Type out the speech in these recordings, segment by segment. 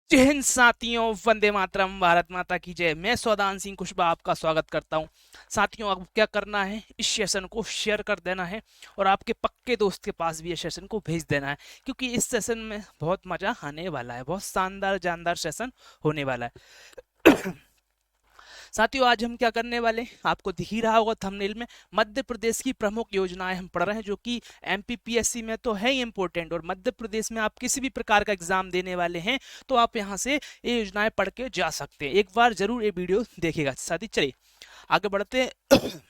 जय हिंद साथियों, वंदे मातरम, भारत माता की जय। मैं सौदान सिंह कुशवाहा आपका स्वागत करता हूं। साथियों, आपको क्या करना है, इस सेशन को शेयर कर देना है और आपके पक्के दोस्त के पास भी इस सेशन को भेज देना है, क्योंकि इस सेशन में बहुत मजा आने वाला है, बहुत शानदार जानदार सेशन होने वाला है। साथियों, आज हम क्या करने वाले हैं, आपको दिख ही रहा होगा थंबनेल में। मध्य प्रदेश की प्रमुख योजनाएं हम पढ़ रहे हैं, जो कि एमपीपीएससी में तो है ही इंपॉर्टेंट, और मध्य प्रदेश में आप किसी भी प्रकार का एग्जाम देने वाले हैं तो आप यहां से ये योजनाएं पढ़ के जा सकते हैं। एक बार जरूर ये वीडियो देखिएगा। साथी, चलिए आगे बढ़ते हैं।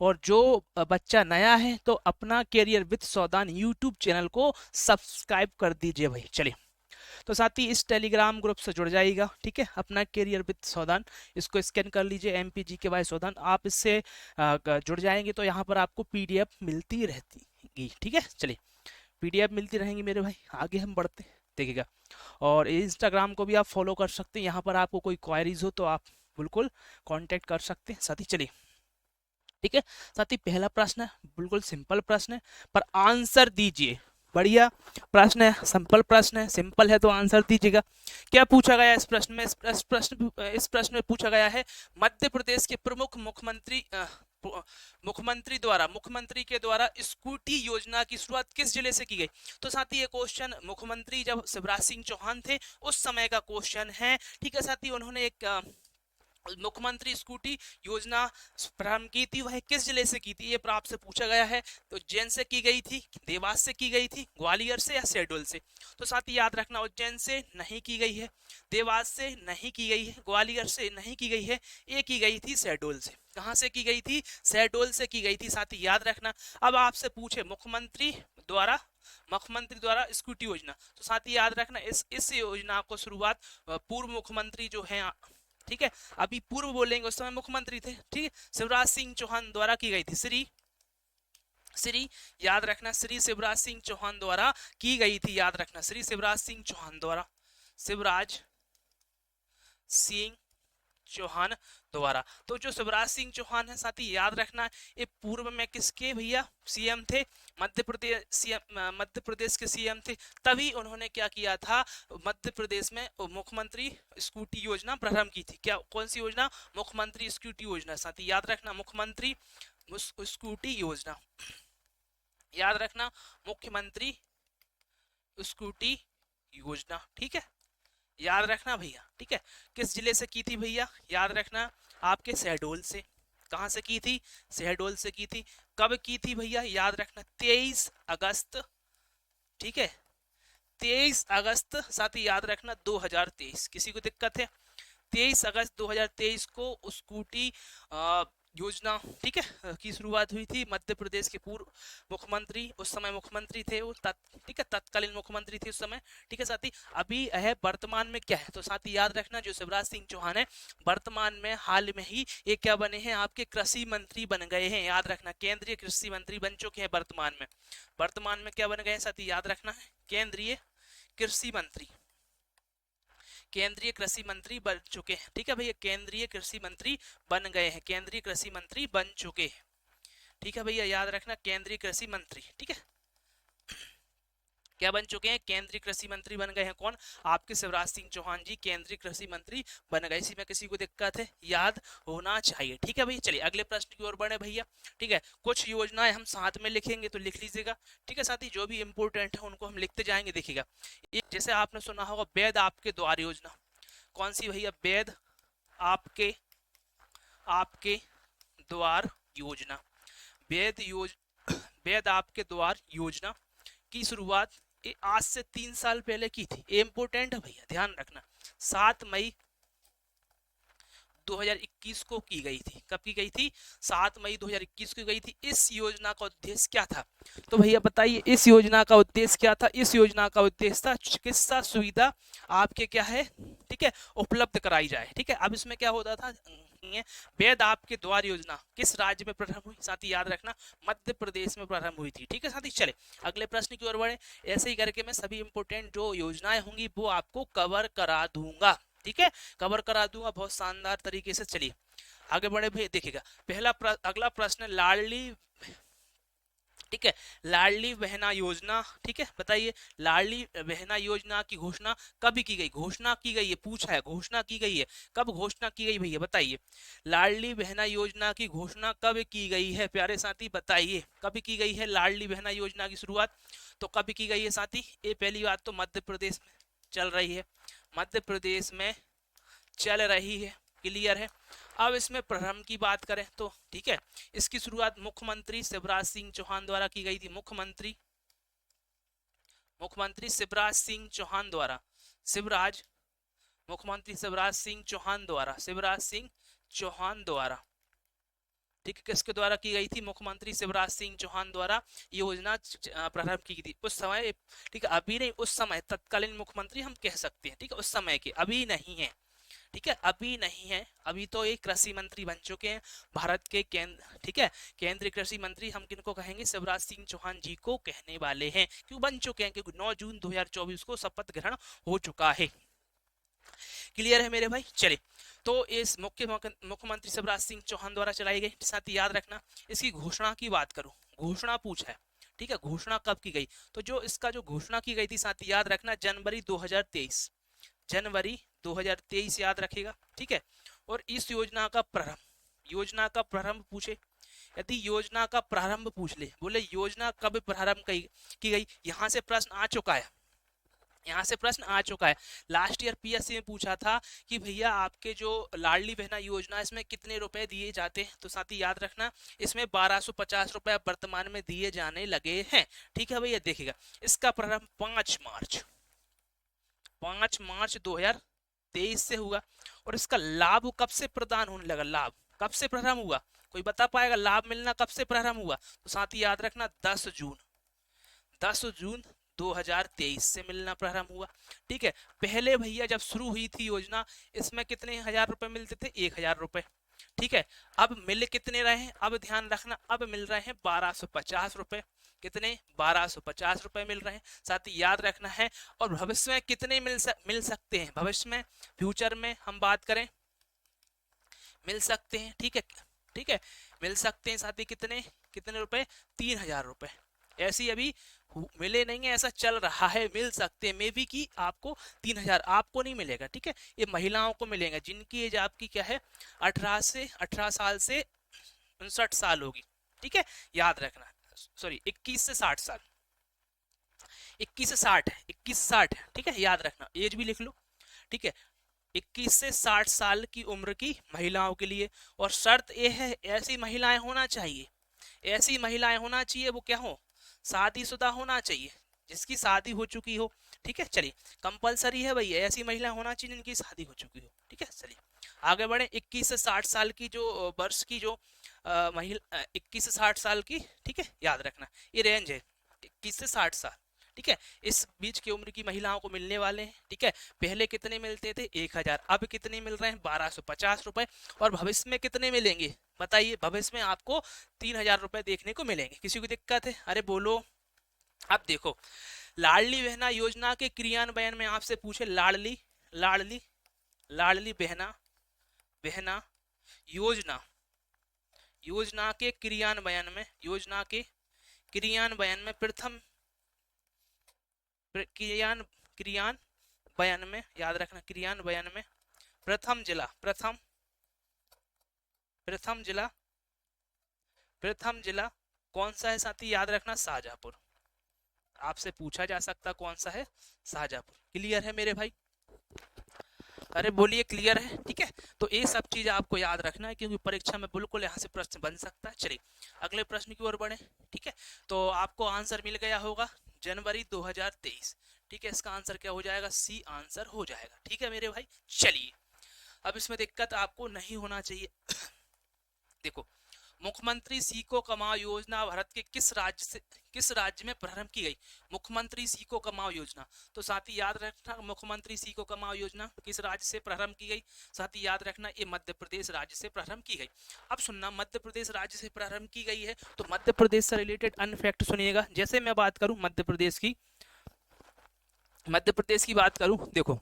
और जो बच्चा नया है तो अपना career with Saudan YouTube channel को सब्सक्राइब कर दीजिए भाई। चलिए, तो साथ ही इस टेलीग्राम ग्रुप से जुड़ जाइएगा, ठीक है। अपना कैरियर विद सौदान, इसको स्कैन कर लीजिए, एमपीजी के वाई सौदान। आप इससे जुड़ जाएंगे तो यहाँ पर आपको पीडीएफ मिलती रहती, ठीक है। चलिए, पीडीएफ मिलती रहेंगी मेरे भाई। आगे हम बढ़ते हैं, देखिएगा। और इंस्टाग्राम को भी आप फॉलो कर सकते हैं। यहाँ पर आपको कोई क्वायरीज हो तो आप बिल्कुल कांटेक्ट कर सकते हैं। साथ ही चलिए, ठीक है। साथ ही पहला प्रश्न है, बिल्कुल सिंपल प्रश्न है, पर आंसर दीजिए। बढ़िया प्रश्न है, सिंपल प्रश्न है, सिंपल है तो आंसर दीजिएगा। क्या पूछा गया इस प्रश्न में? इस प्रश्न में पूछा गया है, मध्य प्रदेश के प्रमुख मुख्यमंत्री के द्वारा स्कूटी योजना की शुरुआत किस जिले से की गई? तो साथ ही ये क्वेश्चन मुख्यमंत्री जब शिवराज सिंह चौहान थे उस समय का क्वेश्चन है, ठीक है। साथ ही उन्होंने एक मुख्यमंत्री स्कूटी योजना प्रारंभ की थी, वह किस जिले से की थी, ये आपसे पूछा गया है। तो उज्जैन से की गई थी, देवास से की गई थी, ग्वालियर से या शहडोल से? तो साथ ही याद रखना, उज्जैन से नहीं की गई है, देवास से नहीं की गई है, ग्वालियर से नहीं की गई है, ये की गई थी शहडोल से। कहां से की गई थी? शहडोल से की गई थी। साथ ही याद रखना, अब आपसे पूछे मुख्यमंत्री द्वारा स्कूटी योजना, तो साथ ही याद रखना, इस योजना को शुरुआत पूर्व मुख्यमंत्री जो है, ठीक है, अभी पूर्व बोलेंगे, उस समय मुख्यमंत्री थे, ठीक है, शिवराज सिंह चौहान द्वारा की गई थी। श्री याद रखना, श्री शिवराज सिंह चौहान द्वारा की गई थी। याद रखना, श्री शिवराज सिंह चौहान द्वारा, शिवराज सिंह चौहान द्वारा। तो जो शिवराज सिंह चौहान है, साथ ही याद रखना, ये पूर्व में किसके भैया सीएम थे? मध्य प्रदेश के सीएम थे। तभी उन्होंने क्या किया था, मध्य प्रदेश में मुख्यमंत्री स्कूटी योजना प्रारंभ की थी। क्या, कौन सी योजना? मुख्यमंत्री स्कूटी योजना। साथ ही याद रखना, मुख्यमंत्री स्कूटी योजना। याद रखना, मुख्यमंत्री स्कूटी योजना, ठीक है। याद रखना भैया, ठीक है। किस जिले से की थी भैया? याद रखना, आपके शहडोल से। कहां से की थी? शहडोल से की थी। कब की थी भैया? याद रखना, 23 अगस्त, ठीक है, 23 अगस्त। साथ ही याद रखना 2023। किसी को दिक्कत है? 23 अगस्त 2023 को स्कूटी योजना, ठीक है, की शुरुआत हुई थी। मध्य प्रदेश के पूर्व मुख्यमंत्री, उस समय मुख्यमंत्री थे वो, ठीक है, तत्कालीन मुख्यमंत्री थे उस समय, ठीक है। साथ ही अभी है वर्तमान में क्या है, तो साथ ही याद रखना, जो शिवराज सिंह चौहान है वर्तमान में हाल में ही ये क्या बने हैं, आपके कृषि मंत्री बन गए हैं। याद रखना, केंद्रीय कृषि मंत्री बन चुके हैं वर्तमान में। वर्तमान में क्या बन गए हैं साथ ही याद रखना है, केंद्रीय कृषि मंत्री। केंद्रीय कृषि मंत्री बन चुके हैं, ठीक है भैया, केंद्रीय कृषि मंत्री बन गए हैं, केंद्रीय कृषि मंत्री बन चुके हैं, ठीक है भैया। याद रखना, केंद्रीय कृषि मंत्री, ठीक है, क्या बन चुके हैं? केंद्रीय कृषि मंत्री बन गए हैं। कौन? आपके शिवराज सिंह चौहान जी केंद्रीय कृषि मंत्री बन गए। इसी में किसी को दिक्कत है? याद होना चाहिए, ठीक है भैया। चलिए अगले प्रश्न की ओर बढ़े भैया, ठीक है। कुछ योजनाएं हम साथ में लिखेंगे तो लिख लीजिएगा, ठीक है। साथ ही जो भी इंपोर्टेंट है उनको हम लिखते जाएंगे, देखिएगा। जैसे आपने सुना होगा वैध आपके द्वार योजना। कौन सी भैया? वैध आपके आपके द्वार योजना। वैध वैध आपके द्वार योजना की शुरुआत आज से 3 साल पहले की थी। इंपोर्टेंट है भैया, ध्यान रखना, 7 मई 2021 को की गई थी। कब की गई थी? 7 मई 2021 को गई थी। इस योजना का उद्देश्य क्या था? तो भैया बताइए, इस योजना का उद्देश्य क्या था? इस योजना का उद्देश्य था चिकित्सा सुविधा आपके क्या है, ठीक है, उपलब्ध कराई जाए, ठीक है। अब इसमें क्या होता था, वैध आपके द्वार योजना किस राज्य में प्रारंभ हुई? साथ ही याद रखना, मध्य प्रदेश में प्रारंभ हुई थी, ठीक है। साथ ही चले अगले प्रश्न की ओर बढ़े। ऐसे ही करके मैं सभी इंपोर्टेंट जो योजनाएं होंगी वो आपको कवर करा दूंगा, ठीक है, कवर करा दूंगा बहुत शानदार तरीके से। चलिए आगे बढ़े भैया, देखिएगा। अगला प्रश्न, लाडली ठीक है। लाडली बहना योजना, ठीक है, बताइए लाडली बहना योजना की घोषणा कब की गई? घोषणा की गई है, पूछा है, घोषणा की गई है, कब घोषणा की गई भैया बताइए। लाडली बहना योजना की घोषणा कब की गई है प्यारे साथी, बताइए कब की गई है लाडली बहना योजना की शुरुआत, तो कब की गई है साथी? ये पहली बात तो मध्य प्रदेश में चल रही है, मध्य प्रदेश में चल रही है, क्लियर है। अब इसमें प्रारंभ की बात करें तो ठीक है, इसकी शुरुआत मुख्यमंत्री शिवराज सिंह चौहान द्वारा की गई थी, मुख्यमंत्री शिवराज सिंह चौहान द्वारा, शिवराज मुख्यमंत्री शिवराज सिंह चौहान द्वारा, शिवराज सिंह चौहान द्वारा, ठीक है, किसके द्वारा की गई थी? मुख्यमंत्री शिवराज सिंह चौहान द्वारा योजना प्रारंभ की गई थी उस समय, ठीक है, अभी नहीं, उस समय तत्कालीन मुख्यमंत्री हम कह सकते हैं, ठीक है, उस समय के, अभी नहीं है, ठीक है, अभी नहीं है, अभी तो एक कृषि मंत्री बन चुके हैं भारत के केंद्र, ठीक है, केंद्रीय कृषि मंत्री हम किनको कहेंगे? शिवराज सिंह चौहान जी को कहने वाले हैं, क्यों बन चुके हैं? क्योंकि 9 जून 2024 को शपथ ग्रहण हो चुका है, क्लियर है मेरे भाई। चलिए, तो इस मुख्यमंत्री शिवराज सिंह चौहान द्वारा चलाई गई, साथ ही याद रखना इसकी घोषणा की बात करूं, घोषणा पूछा है, ठीक है, घोषणा कब की गई? तो जो इसका जो घोषणा की गई थी साथ ही याद रखना जनवरी 2023, जनवरी 2023 याद रखेगा, ठीक है। और इस योजना का प्रारंभ, योजना का प्रारंभ पूछे, यदि योजना का प्रारंभ पूछ ले, बोले योजना कब प्रारंभ की गई, यहां से प्रश्न आ चुका है, यहाँ से प्रश्न आ चुका है। लास्ट ईयर पीएससी में पूछा था कि भैया आपके जो लाडली बहना योजना इसमें कितने रुपए दिए जाते हैं, तो साथ ही याद रखना इसमें 1250 रुपए वर्तमान में दिए जाने लगे हैं, ठीक है भैया। देखिएगा इसका प्रारंभ 5 मार्च 2023 से हुआ, और इसका लाभ कब से प्रदान होने लगा, लाभ कब से प्रारंभ हुआ, कोई बता पाएगा लाभ मिलना कब से प्रारंभ हुआ? तो साथ ही याद रखना 10 जून 2023 से मिलना प्रारंभ हुआ, ठीक है। पहले भैया जब शुरू हुई थी योजना, इसमें कितने हजार रुपए मिलते थे? 1000 रुपए, ठीक है। अब मिल कितने रहे हैं? अब ध्यान रखना, अब मिल रहे हैं 1250 रुपए, कितने? 1250 रुपए मिल रहे हैं, साथ ही याद रखना है। और भविष्य में कितने मिल सकते हैं? भविष्य में, फ्यूचर में हम बात करें, मिल सकते हैं, ठीक है, ठीक है, मिल सकते हैं साथ ही कितने कितने रुपए? 3000 रुपए। ऐसी अभी मिले नहीं है, ऐसा चल रहा है, मिल सकते हैं, मे बी कि आपको 3000 आपको नहीं मिलेगा, ठीक है, ये महिलाओं को मिलेगा जिनकी एज आपकी क्या है? 18 साल से 59 साल होगी, ठीक है, याद रखना, सॉरी 21 से 60 साल, 21 से 60 है, 21 60 है, ठीक है, याद रखना, एज भी लिख लो, ठीक है, 21 से 60 साल की उम्र की महिलाओं के लिए। और शर्त यह है ऐसी महिलाएं होना चाहिए, ऐसी महिलाएं होना चाहिए, वो क्या हो? शादीशुदा होना चाहिए, जिसकी शादी हो चुकी हो, ठीक है। चलिए, कंपलसरी है भैया, ऐसी महिला होना चाहिए जिनकी शादी हो चुकी हो, ठीक है। चलिए आगे बढ़े, 21 से 60 साल की जो वर्ष की जो महिला, 21 से 60 साल की, ठीक है, याद रखना ये रेंज है 21 से 60 साल, ठीक है, इस बीच की उम्र की महिलाओं को मिलने वाले हैं, ठीक है। पहले कितने मिलते थे? 1000, अब कितने मिल रहे हैं? 1250 रुपए। और भविष्य में कितने मिलेंगे बताइए? भविष्य में आपको 3000 रुपए देखने को मिलेंगे। किसी को दिक्कत है? अरे बोलो। अब देखो, लाडली बहना योजना के क्रियान्वयन में आपसे पूछे, लाडली लाडली लाडली बहना बहना योजना, योजना के क्रियान्वयन में, योजना के क्रियान्वयन में प्रथम क्रियान्वयन में, याद रखना, क्रियान्वयन में प्रथम जिला, प्रथम जिला कौन सा है साथी? याद रखना शाहजहांपुर, आपसे पूछा जा सकता कौन सा है? शाहजहांपुर, क्लियर है मेरे भाई? अरे बोलिए क्लियर है, ठीक है। तो ये सब चीज आपको याद रखना है, क्योंकि परीक्षा में बिल्कुल यहाँ से प्रश्न बन सकता है। चलिए अगले प्रश्न की ओर बढ़े, ठीक है। तो आपको आंसर मिल गया होगा जनवरी 2023, ठीक है, इसका आंसर क्या हो जाएगा? सी आंसर हो जाएगा, ठीक है मेरे भाई। चलिए, अब इसमें दिक्कत आपको नहीं होना चाहिए। देखो, मुख्यमंत्री सीखो कमाओ योजना भारत के किस राज्य में प्रारंभ की गई? मुख्यमंत्री सीखो कमाओ योजना, तो साथ ही याद रखना मुख्यमंत्री सीखो कमाओ योजना किस राज्य से प्रारंभ की गई? साथ ही याद रखना ये मध्य प्रदेश राज्य से प्रारंभ की गई। अब सुनना, मध्य प्रदेश राज्य से प्रारंभ की गई है, तो मध्य प्रदेश से रिलेटेड अनफैक्ट सुनिएगा। जैसे मैं बात करूं मध्य प्रदेश की बात करूं, देखो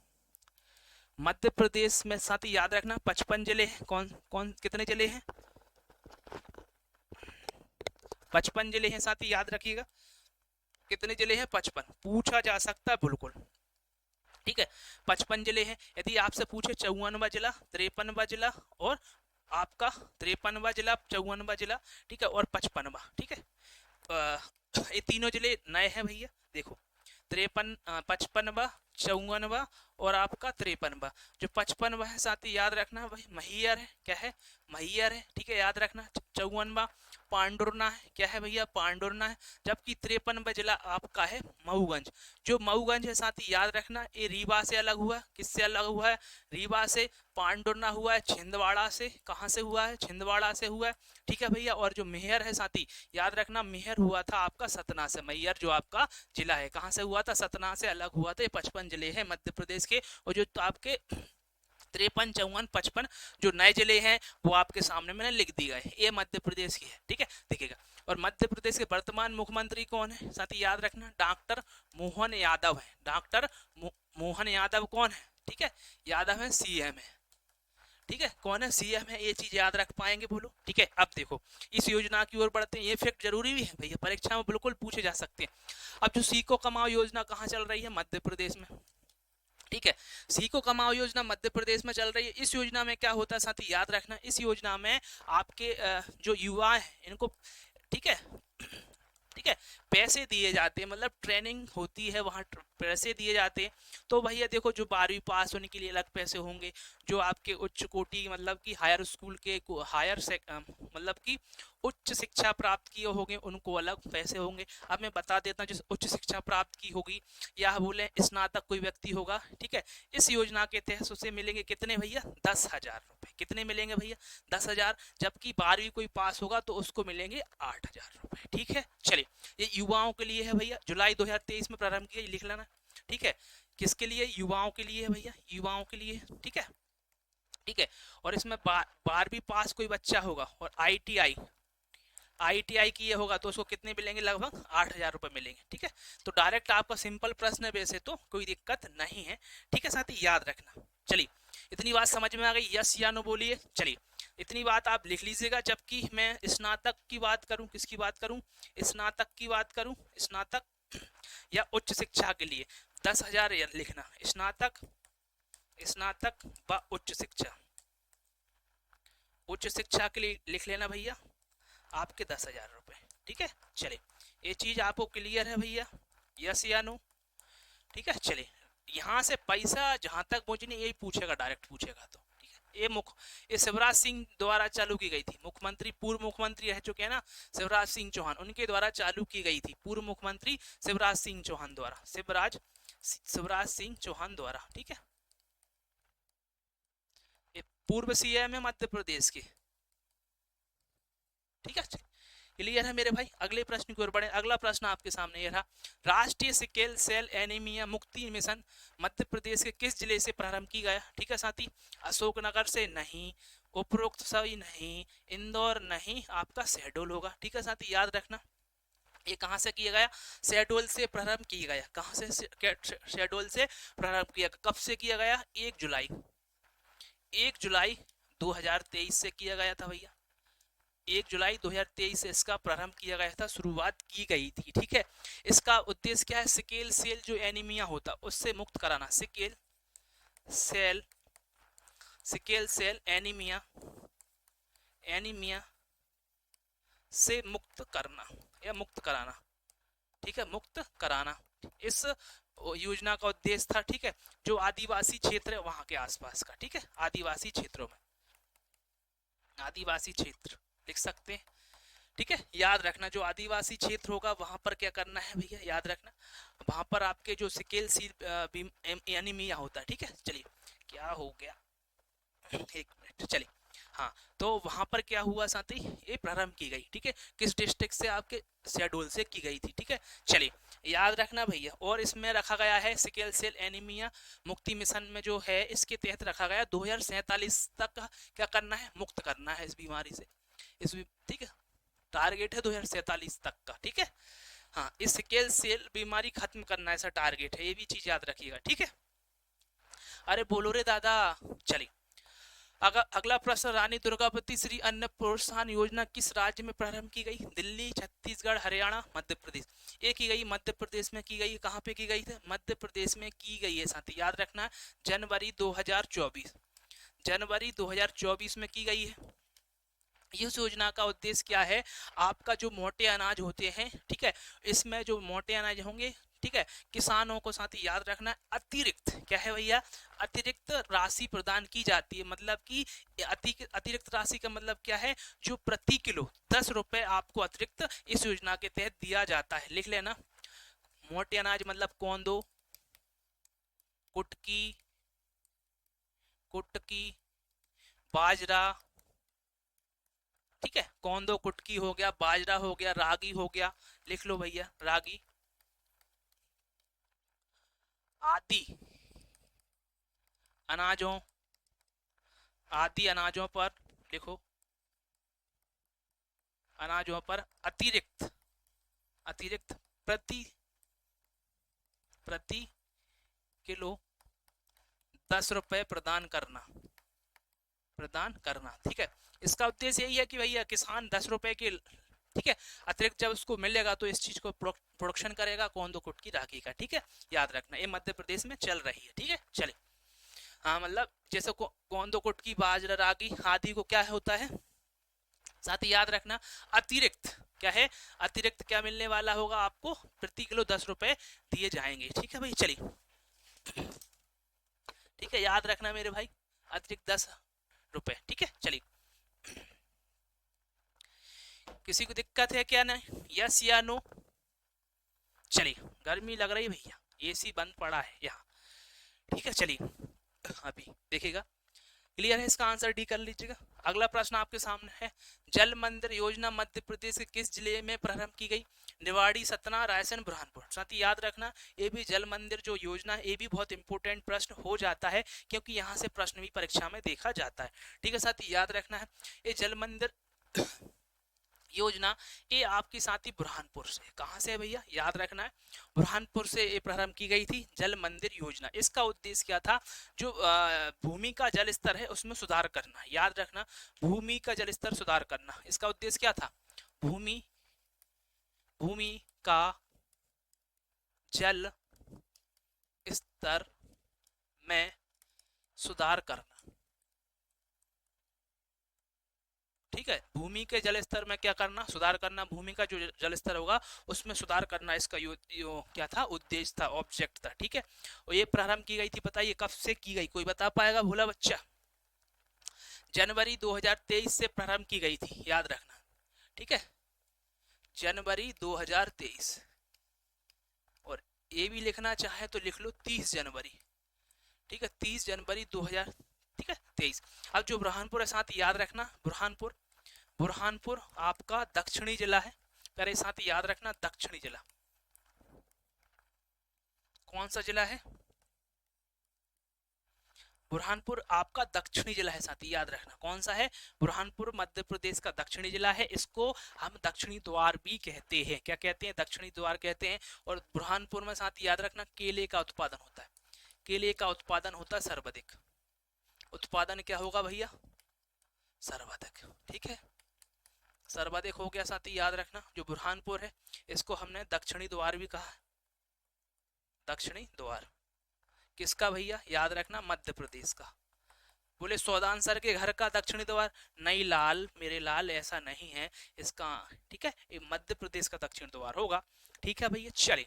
मध्य प्रदेश में साथ ही याद रखना 55 जिले हैं। कौन कौन कितने जिले हैं? 55 जिले हैं साथी, याद रखिएगा। कितने जिले हैं? 55, पूछा जा सकता है बिल्कुल, ठीक है। 55 जिले हैं। यदि आपसे पूछे 54वां जिला, 53वां जिला और आपका 53वां जिला, 54वां जिला, ठीक है, और 55वां, ठीक है, ये तीनों जिले नए हैं भैया, देखो 55वां, 54वां और आपका 53वां। जो 55वां है साथी याद रखना भाई महियर है, क्या है? महियर है, ठीक है, याद रखना। 54वां पांडुरना है, क्या है भैया? पांडुरना है। जबकि 53वां जिला आपका है मऊगंज। जो मऊगंज है साथी याद रखना, ये रीवा से अलग हुआ है। किससे अलग हुआ है? रीवा से। पांडुरना हुआ है छिंदवाड़ा से। कहाँ से हुआ है? छिंदवाड़ा से हुआ है, ठीक है भैया। और जो मेहर है साथी याद रखना, मेहर हुआ था आपका सतना से। मैयर जो आपका जिला है कहाँ से हुआ था? सतना से अलग हुआ था। ये 55 जिले हैं मध्य प्रदेश के। और जो तो आपके 53, 54, 55 जो नए जिले हैं वो आपके सामने मैंने लिख दिया है, ये मध्य प्रदेश की है, ठीक है, देखिएगा। और मध्य प्रदेश के वर्तमान मुख्यमंत्री कौन है साथी याद रखना? डॉक्टर मोहन यादव है। डॉक्टर मोहन यादव कौन है? ठीक है, यादव है, सीएम है, ठीक है, कौन है? सीएम है। ये चीज याद रख पाएंगे बोलो, ठीक है। अब देखो इस योजना की ओर बढ़ते हैं। ये फैक्ट जरूरी भी है भैया, परीक्षा में बिल्कुल पूछे जा सकते हैं। अब जो सीखो कमाओ योजना कहाँ चल रही है? मध्य प्रदेश में, ठीक है। सीखो कमाओ योजना मध्य प्रदेश में चल रही है। इस योजना में क्या होता है साथी याद रखना, इस योजना में आपके जो युवा है इनको, ठीक है, ठीक है, पैसे दिए जाते हैं, मतलब ट्रेनिंग होती है वहाँ, पैसे दिए जाते हैं। तो भैया देखो जो 12वीं पास होने के लिए अलग पैसे होंगे, जो आपके उच्च कोटि मतलब कि हायर स्कूल के हायर मतलब कि उच्च शिक्षा प्राप्त किए होंगे उनको अलग पैसे होंगे। अब मैं बता देता हूँ, जो उच्च शिक्षा प्राप्त की होगी या बोले स्नातक कोई व्यक्ति होगा, ठीक है, इस योजना के तहत उसे मिलेंगे कितने भैया? 10,000 रुपए। कितने मिलेंगे भैया? 10,000। जबकि 12वीं कोई पास होगा तो उसको मिलेंगे 8,000 रुपए, ठीक है। चलिए ये युवाओं के लिए है भैया, जुलाई 2023 में प्रारंभ किया, लिख लेना, ठीक है। किसके लिए? युवाओं के लिए है भैया, युवाओं के लिए, ठीक है, ठीक है। और इसमें 12वीं पास कोई बच्चा होगा और आईटीआई किए होगा तो उसको कितने मिलेंगे? लगभग 8,000 रुपए मिलेंगे, ठीक है। तो डायरेक्ट आपका सिंपल प्रश्न है, वैसे तो कोई दिक्कत नहीं है, ठीक है साथी याद रखना। चलिए इतनी बात समझ में आ गई? यस या नो बोलिए। चलिए इतनी बात आप लिख लीजिएगा। जबकि मैं स्नातक की बात करूं, किसकी बात करूं? स्नातक की बात करूं, स्नातक या उच्च शिक्षा के लिए 10,000 लिखना। स्नातक, स्नातक व उच्च शिक्षा, उच्च शिक्षा के लिए लिख लेना भैया आपके 10,000 रुपए, ठीक है। चलिए ये चीज आपको क्लियर है भैया? यस या नो? ठीक है। चलिए यहाँ से पैसा जहां तक मुझे नहीं यही पूछेगा, डायरेक्ट पूछेगा तो, ठीक है। ये शिवराज सिंह द्वारा चालू की गई थी। मुख्यमंत्री, पूर्व मुख्यमंत्री रह चुके हैं ना शिवराज सिंह चौहान, उनके द्वारा चालू की गई थी। पूर्व मुख्यमंत्री शिवराज सिंह चौहान द्वारा, शिवराज सिंह चौहान द्वारा, ठीक है। ये पूर्व सीएम है मध्य प्रदेश के, ठीक है। क्लियर है मेरे भाई? अगले प्रश्न की ओर बढ़े। अगला प्रश्न आपके सामने ये रहा, राष्ट्रीय सिकल सेल एनीमिया मुक्ति मिशन मध्य प्रदेश के किस जिले से प्रारंभ की गया? ठीक है साथी, अशोकनगर से नहीं, उपरोक्त सभी नहीं, इंदौर नहीं, आपका शहडोल होगा, ठीक है साथी याद रखना। ये कहां से किया गया? शहडोल से प्रारंभ किया गया। कहां से? शहडोल से प्रारंभ किया। कब से किया गया? 1 जुलाई, 1 जुलाई 2023 से किया गया था भैया। 1 जुलाई 2023 से इसका प्रारंभ किया गया था, शुरुआत की गई थी, ठीक है। इसका उद्देश्य क्या है? सिकेल सेल जो एनीमिया होता उससे मुक्त कराना। सिकेल सेल एनीमिया, एनीमिया से मुक्त करना या मुक्त कराना, ठीक है, मुक्त कराना इस योजना का उद्देश्य था, ठीक है। जो आदिवासी क्षेत्र है वहां के आसपास का, ठीक है, आदिवासी क्षेत्रों में, आदिवासी क्षेत्र लिख सकते हैं, ठीक है। याद रखना जो आदिवासी क्षेत्र होगा वहां पर क्या करना है भैया, याद रखना वहां पर आपके जो सिकेल सील एनीमिया होता है, ठीक है। चलिए क्या हो गया, एक मिनट, चलिए हाँ, तो वहां पर क्या हुआ साथी, ये प्रारंभ की गई, ठीक है। किस डिस्ट्रिक्ट से? आपके शहडोल से की गई थी, ठीक है। चलिए याद रखना भैया। और इसमें रखा गया है सिकल सेल एनीमिया मुक्ति मिशन में जो है इसके तहत रखा गया 2047 तक क्या करना है? मुक्त करना है इस बीमारी से, ठीक है। टारगेट है 2047 तक का, ठीक है। हाँ, इस सिकल सेल बीमारी खत्म करना ऐसा टारगेट है, ये भी चीज याद रखिएगा, ठीक है। अरे बोलो रे दादा। चलिए अगला प्रश्न, रानी दुर्गावती श्री अन्न प्रोत्साहन योजना किस राज्य में प्रारंभ की गई? दिल्ली, छत्तीसगढ़, हरियाणा, मध्य प्रदेश। ये की गई मध्य प्रदेश में की गई। कहाँ पे की गई थी? मध्य प्रदेश में की गई है साथी, याद रखना है। जनवरी 2024, जनवरी 2024 में की गई है। इस योजना का उद्देश्य क्या है? आपका जो मोटे अनाज होते हैं, ठीक है, इसमें जो मोटे अनाज होंगे, ठीक है, किसानों को साथ ही याद रखना, अतिरिक्त क्या है भैया? अतिरिक्त राशि प्रदान की जाती है। मतलब कि अतिरिक्त राशि का मतलब क्या है? जो प्रति किलो 10 रुपए आपको अतिरिक्त इस योजना के तहत दिया जाता है। लिख लेना। मोटे अनाज मतलब कोंदो, कुटकी, कुटकी, बाजरा, ठीक है, कोंदो कुटकी हो गया, बाजरा हो गया, रागी हो गया। लिख लो भैया, रागी आदि अनाजों, आदि अनाजों पर लिखो, अनाजों पर अतिरिक्त, अतिरिक्त प्रति प्रति किलो 10 रुपए प्रदान करना, प्रदान करना, ठीक है। इसका उद्देश्य यही है कि भैया किसान 10 रुपए के, ठीक है, अतिरिक्त जब उसको मिलेगा तो इस चीज को प्रोडक्शन करेगा कोंदो कुटकी रागी का, ठीक है, याद रखना। ये मध्य प्रदेश में चल रही है, ठीक है। चलिए, हाँ, मतलब जैसे कोंदो कुटकी बाजरा रागी आदि को क्या होता है साथ ही याद रखना, अतिरिक्त क्या है? अतिरिक्त क्या मिलने वाला होगा आपको? प्रति किलो 10 रुपए दिए जाएंगे, ठीक है भाई। चलिए, ठीक है, याद रखना मेरे भाई, अतिरिक्त 10 रुपए, ठीक है। चलिए, किसी को दिक्कत है क्या? नहीं, यस या नो? चलिए, गर्मी लग रही है भैया, एसी बंद पड़ा है यहाँ, ठीक है। चलिए, अभी देखिएगा, क्लियर है? इसका आंसर डी कर लीजिएगा। अगला प्रश्न आपके सामने है, जल मंदिर योजना मध्य प्रदेश के किस जिले में प्रारंभ की गई? निवाड़ी, सतना, रायसेन, बुरहानपुर। साथ ही याद रखना, ये भी जल मंदिर जो योजना, ये भी बहुत इंपॉर्टेंट प्रश्न हो जाता है, क्योंकि यहाँ से प्रश्न भी परीक्षा में देखा जाता है, ठीक है। साथ ही याद रखना है, ये जल मंदिर योजना ये आपकी साथी बुरहानपुर से, कहां से है भैया? याद रखना है, बुरहानपुर से ये प्रारंभ की गई थी जल मंदिर योजना। इसका उद्देश्य क्या था? जो भूमि का जल स्तर है उसमें सुधार करना, याद रखना, भूमि का जल स्तर सुधार करना, इसका उद्देश्य क्या था? भूमि भूमि का जल स्तर में सुधार करना, ठीक है। भूमि के जल स्तर में क्या करना? सुधार करना, भूमि का जो जल स्तर होगा उसमें सुधार करना, इसका क्या था? उद्देश्य था, ऑब्जेक्ट था, ठीक है। और ये प्रारंभ की गई थी, बताइए कब से की गई? कोई बता पाएगा? भोला बच्चा? जनवरी 2023 से प्रारंभ की गई थी, याद रखना, ठीक है, जनवरी 2023। और ये भी लिखना चाहे तो लिख लो 30 जनवरी, ठीक है, 30 जनवरी 2000, ठीक है, 23। अब जो बुरहानपुर है साथ याद रखना, बुरहानपुर, बुरहानपुर आपका दक्षिणी जिला है, मेरे साथ याद रखना, दक्षिणी जिला। कौन सा जिला है? बुरहानपुर आपका दक्षिणी जिला है साथी, याद रखना। कौन सा है? बुरहानपुर मध्य प्रदेश का दक्षिणी जिला है, इसको हम दक्षिणी द्वार भी कहते हैं। क्या कहते हैं? दक्षिणी द्वार कहते हैं। और बुरहानपुर में साथी याद रखना, केले का उत्पादन होता है, केले का उत्पादन होता है सर्वाधिक। उत्पादन क्या होगा भैया? सर्वाधिक, ठीक है, सर्वाधिक हो गया साथी, याद रखना। जो बुरहानपुर है इसको हमने दक्षिणी द्वार भी कहा, दक्षिणी द्वार किसका भैया? याद रखना, मध्य प्रदेश का। बोले सौदान सर के घर का दक्षिणी द्वार? नहीं लाल, मेरे लाल, ऐसा नहीं है इसका, ठीक है, ये मध्य प्रदेश का दक्षिण द्वार होगा, ठीक है भैया। चलिए,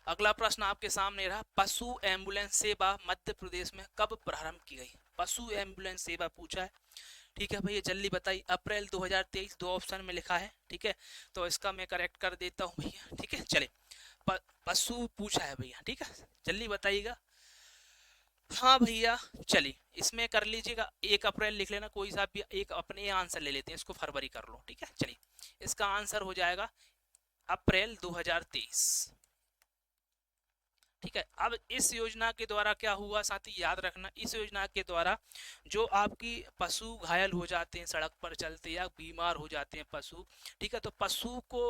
अगला प्रश्न आपके सामने रहा, पशु एम्बुलेंस सेवा मध्य प्रदेश में कब प्रारंभ की गई? पशु एम्बुलेंस सेवा पूछा है, ठीक है भैया, जल्दी बताइए। अप्रैल 2023, दो ऑप्शन में लिखा है, ठीक है, तो इसका मैं करेक्ट कर देता हूँ भैया, ठीक है। चले, पशु पूछा है भैया, ठीक है, जल्दी बताइएगा। हाँ भैया, चलिए इसमें कर लीजिएगा, 1 अप्रैल लिख लेना, कोई सा भी एक, अपने आंसर ले लेते हैं, इसको फरवरी कर लो, ठीक है। चलिए, इसका आंसर हो जाएगा अप्रैल 2023, ठीक है। अब इस योजना के द्वारा क्या हुआ साथी, याद रखना, इस योजना के द्वारा जो आपकी पशु घायल हो जाते हैं सड़क पर चलते, या बीमार हो जाते हैं पशु, ठीक है, तो पशु को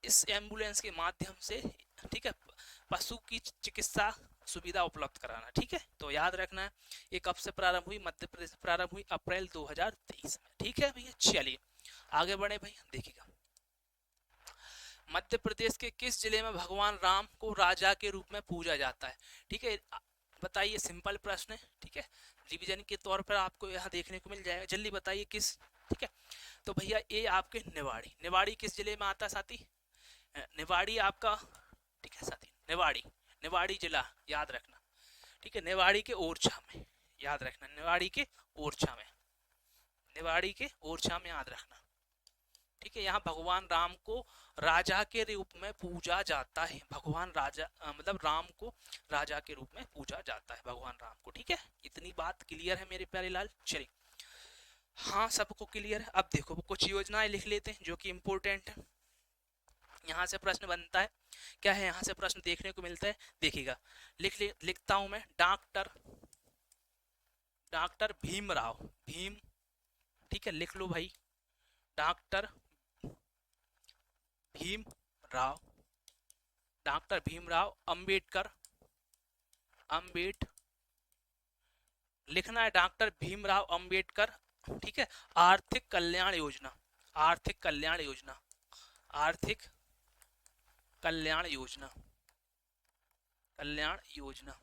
इस एम्बुलेंस के माध्यम से, ठीक है, पशु की चिकित्सा सुविधा उपलब्ध कराना। ठीक है, तो याद रखना है ये कब से प्रारंभ हुई, मध्य प्रदेश से प्रारंभ हुई अप्रैल 2023 में। ठीक है भैया, चलिए आगे बढ़े भैया। देखिएगा, मध्य प्रदेश के किस जिले में भगवान राम को राजा के रूप में पूजा जाता है? ठीक है, बताइए, सिंपल प्रश्न है। ठीक है, रिवीजन के तौर पर आपको यहाँ देखने को मिल जाएगा, जल्दी बताइए किस। ठीक है, तो भैया ये आपके निवाड़ी, निवाड़ी किस जिले में आता है साथी? निवाड़ी आपका, ठीक है साथी, निवाड़ी, निवाड़ी जिला याद रखना। ठीक है, निवाड़ी के ओरछा में, याद रखना, निवाड़ी के ओरछा में, निवाड़ी के ओरछा में याद रखना। ठीक है, यहाँ भगवान राम को राजा के रूप में पूजा जाता है। भगवान राजा मतलब राम को राजा के रूप में पूजा जाता है, भगवान राम को। ठीक है, इतनी बात क्लियर है मेरे प्यारे लाल? चलिए, हाँ सबको क्लियर है। अब देखो कुछ योजनाएं लिख लेते हैं जो कि इम्पोर्टेंट है, यहाँ से प्रश्न बनता है। क्या है यहाँ से प्रश्न देखने को मिलता है? देखिएगा, लिखता हूं मैं, डॉक्टर भीमराव, भीम, ठीक है लिख लो भाई, डॉक्टर भीमराव, डॉक्टर भीमराव अंबेडकर, लिखना है डॉक्टर भीमराव अंबेडकर। ठीक है, आर्थिक कल्याण योजना, आर्थिक कल्याण योजना, आर्थिक कल्याण योजना, कल्याण योजना।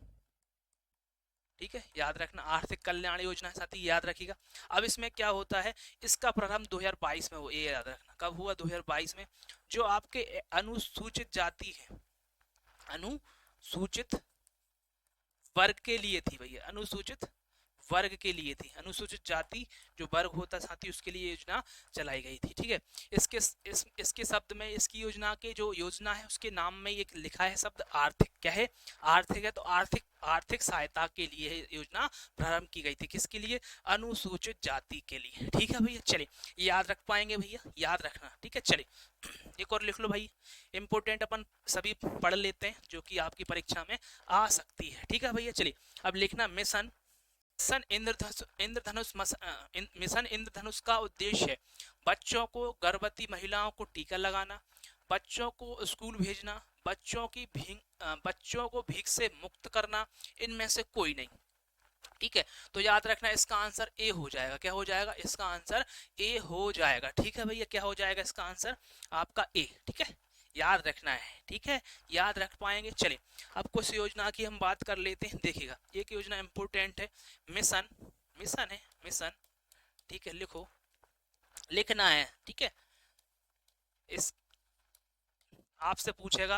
ठीक है, याद रखना, आर्थिक कल्याण योजना साथी याद रखिएगा। अब इसमें क्या होता है, इसका प्रारंभ 2022 में हो, ये याद रखना कब हुआ, 2022 में। जो आपके अनुसूचित जाति है, अनुसूचित वर्ग के लिए थी भैया, अनुसूचित वर्ग के लिए थी, अनुसूचित जाति जो वर्ग होता साथी उसके लिए योजना चलाई गई थी। ठीक है, इसके शब्द में, इसकी योजना के जो योजना है उसके नाम में ये लिखा है शब्द आर्थिक। क्या है? आर्थिक है, तो आर्थिक सहायता के लिए योजना प्रारंभ की गई थी। किसके लिए? अनुसूचित जाति के लिए। ठीक है भैया, चलिए याद रख पाएंगे भैया, याद रखना। ठीक है, चलिए एक और लिख लो भाई, इंपोर्टेंट अपन सभी पढ़ लेते हैं जो कि आपकी परीक्षा में आ सकती है। ठीक है भैया, चलिए अब लिखना, मिशन इंद्रधनुष, मिशन इंद्रधनुष का उद्देश्य है बच्चों को, गर्भवती महिलाओं को टीका लगाना, बच्चों को स्कूल भेजना, बच्चों को भीख से मुक्त करना, इनमें से कोई नहीं। ठीक है, तो याद रखना इसका आंसर ए हो जाएगा। क्या हो जाएगा? इसका आंसर ए हो जाएगा। ठीक है भैया, क्या हो जाएगा इसका आंसर? आपका ए। ठीक है, याद रखना है। ठीक है, याद रख पाएंगे। चलिए अब कुछ योजना की हम बात कर लेते हैं। देखिएगा, एक योजना इंपोर्टेंट है, मिशन, मिशन है, मिशन। ठीक है, लिखो, लिखना है। ठीक है, इस आपसे पूछेगा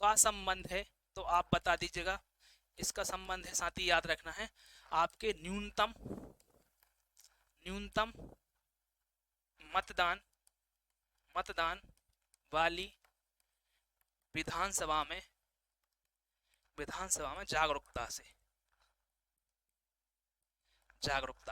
का संबंध है तो आप बता दीजिएगा। इसका संबंध है साथ ही याद रखना है आपके न्यूनतम मतदान वाली विधानसभा में जागरूकता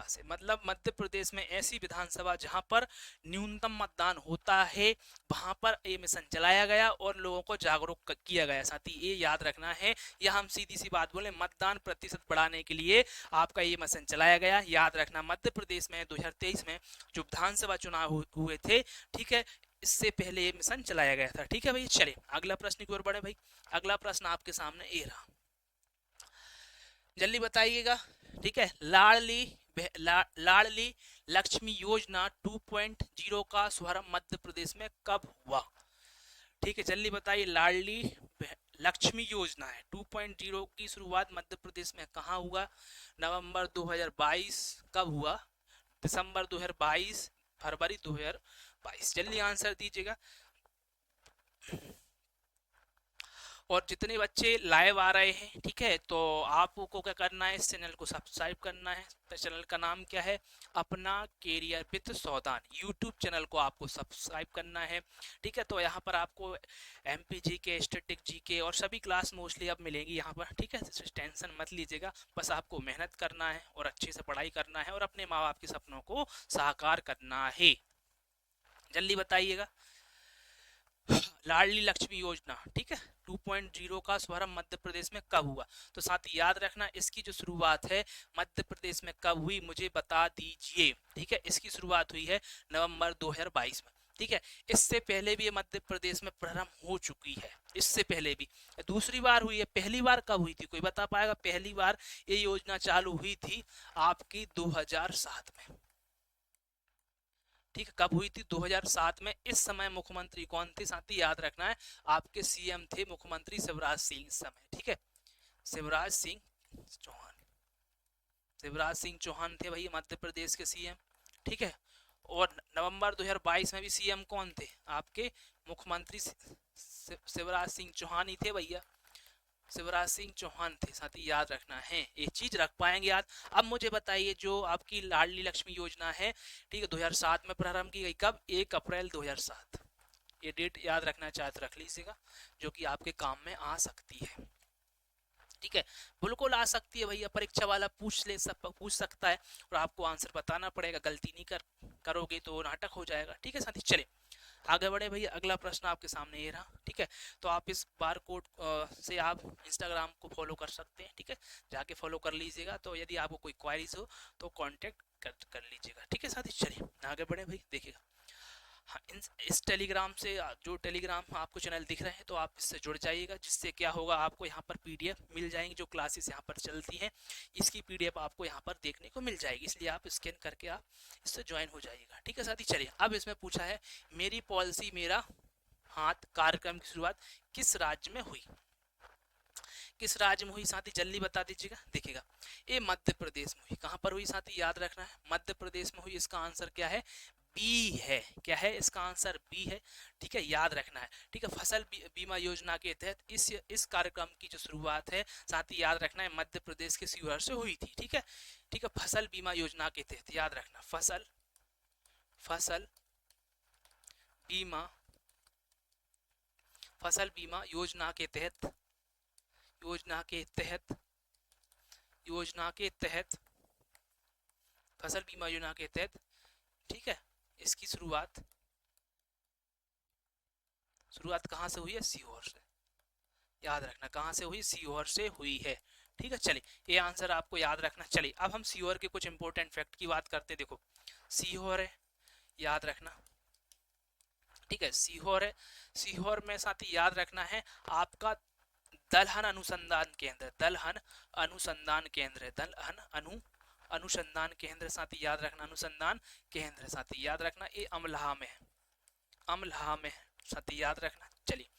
से, मतलब मध्य प्रदेश में ऐसी विधानसभा जहां पर न्यूनतम मतदान होता है वहां पर ये मिशन चलाया गया और लोगों को जागरूक किया गया। साथ ही ये याद रखना है, या हम सीधी सी बात बोले, मतदान प्रतिशत बढ़ाने के लिए आपका ये मिशन चलाया गया। याद रखना, मध्य प्रदेश में 2023 में जो विधानसभा चुनाव हुए थे, ठीक है, इससे पहले ये मिशन चलाया गया था। ठीक है भाई, चलिए अगला प्रश्न की ओर बढ़े भाई। अगला प्रश्न आपके सामने ये रहा, जल्दी बताइएगा। ठीक है, लाडली लक्ष्मी योजना 2.0 का शुभारंभ मध्य प्रदेश में कब हुआ? ठीक है, जल्दी बताइए, लाडली लक्ष्मी योजना है 2.0 की शुरुआत मध्य प्रदेश में कहाँ हुआ? नवंबर 2022। कब हुआ? दिसंबर 2022, फरवरी 2022। जल्दी आंसर दीजिएगा। और जितने बच्चे लाइव आ रहे हैं, ठीक है, तो आपको क्या करना है, इस चैनल को सब्सक्राइब करना है। तो चैनल का नाम क्या है? अपना career with Saudan, YouTube channel को आपको सब्सक्राइब करना है। ठीक है, तो यहाँ पर आपको एमपी जीके, स्टैटिक जीके और सभी क्लास मोस्टली अब मिलेंगी यहाँ पर। ठीक है, टेंशन मत लीजिएगा, बस आपको मेहनत करना है और अच्छे से पढ़ाई करना है और अपने माँ बाप के सपनों को साकार करना है। जल्दी बताइएगा, लाडली लक्ष्मी योजना, ठीक है, 2.0 का शुभारंभ मध्य प्रदेश में कब हुआ? तो साथ ही याद रखना, इसकी जो शुरुआत है मध्य प्रदेश में कब हुई मुझे बता दीजिए। ठीक है, इसकी शुरुआत हुई है नवंबर 2022 में। ठीक है। इससे पहले भी ये मध्य प्रदेश में प्रारंभ हो चुकी है, इससे पहले भी दूसरी बार हुई है। पहली बार कब हुई थी, कोई बता पाएगा? पहली बार ये योजना चालू हुई थी आपकी 2007 में। ठीक है, कब हुई थी? 2007 में। इस समय मुख्यमंत्री कौन थे साथी, याद रखना है, आपके सीएम थे मुख्यमंत्री शिवराज सिंह इस समय। ठीक है, शिवराज सिंह चौहान, शिवराज सिंह चौहान थे भैया मध्य प्रदेश के सीएम। ठीक है, और नवंबर 2022 में भी सीएम कौन थे? आपके मुख्यमंत्री शिवराज सिंह चौहान ही थे भैया, शिवराज सिंह चौहान थे साथी, याद रखना है, एक चीज रख पाएंगे याद। अब मुझे बताइए, जो आपकी लाडली लक्ष्मी योजना है, ठीक है, 2007 में प्रारंभ की गई, कब? 1 अप्रैल 2007। ये डेट याद रखना चाहे तो रख लीजिएगा, जो कि आपके काम में आ सकती है। ठीक है, बिल्कुल आ सकती है भैया, परीक्षा वाला पूछ सकता है और आपको आंसर बताना पड़ेगा, गलती नहीं करोगे तो नाटक हो जाएगा। ठीक है साथी, चले आगे बढ़े भैया। अगला प्रश्न आपके सामने ये रहा। ठीक है, तो आप इस बार कोड से आप इंस्टाग्राम को फॉलो कर सकते हैं। ठीक है, जाके फॉलो कर लीजिएगा, तो यदि आपको कोई क्वारीज हो तो कांटेक्ट कर लीजिएगा। ठीक है साथी, चलिए आगे बढ़े भाई, देखिएगा। हाँ, इस टेलीग्राम से, जो टेलीग्राम आपको चैनल दिख रहे हैं, तो आप इससे जुड़ जाइएगा, जिससे क्या होगा, आपको यहाँ पर पीडीएफ मिल जाएंगी, जो क्लासेस यहाँ पर चलती हैं इसकी पीडीएफ आपको यहाँ पर देखने को मिल जाएगी, इसलिए आप स्कैन करके आप इससे ज्वाइन हो जाइएगा। ठीक है साथी, चलिए अब इसमें पूछा है, मेरी पॉलिसी मेरा हाथ कार्यक्रम की शुरुआत किस राज्य में हुई? किस राज्य में हुई साथी, जल्दी बता दीजिएगा। देखिएगा, ये मध्य प्रदेश में हुई। कहाँ पर हुई साथी, याद रखना है, मध्य प्रदेश में हुई। इसका आंसर क्या है? बी है। क्या है इसका आंसर? बी है। ठीक है, याद रखना है। ठीक है, फसल बीमा योजना के तहत इस कार्यक्रम की जो शुरुआत है साथी, याद रखना है, मध्य प्रदेश के शिवहर से हुई थी। ठीक है, ठीक है, फसल बीमा योजना के तहत, याद रखना, फसल बीमा योजना के तहत, फसल बीमा योजना के तहत, ठीक है, इसकी शुरुआत कहां से हुई है? सीहोर से। याद रखना, कहां से हुई? सीहोर से हुई है। ठीक है, चलिए ये आंसर आपको याद रखना। चलिए अब हम सीहोर के कुछ इंपॉर्टेंट फैक्ट की बात करते हैं। देखो, सीहोर है, याद रखना। ठीक है, सीहोर है, सीहोर में साथी याद रखना है आपका दलहन अनुसंधान केंद्र, दलहन अनुसंधान केंद्र, दलहन अनुसंधान केंद्र साथी, याद रखना, अनुसंधान केंद्र साथी, याद रखना, ये अमलाहा में, अमलाहा में साथी, याद रखना। चलिए,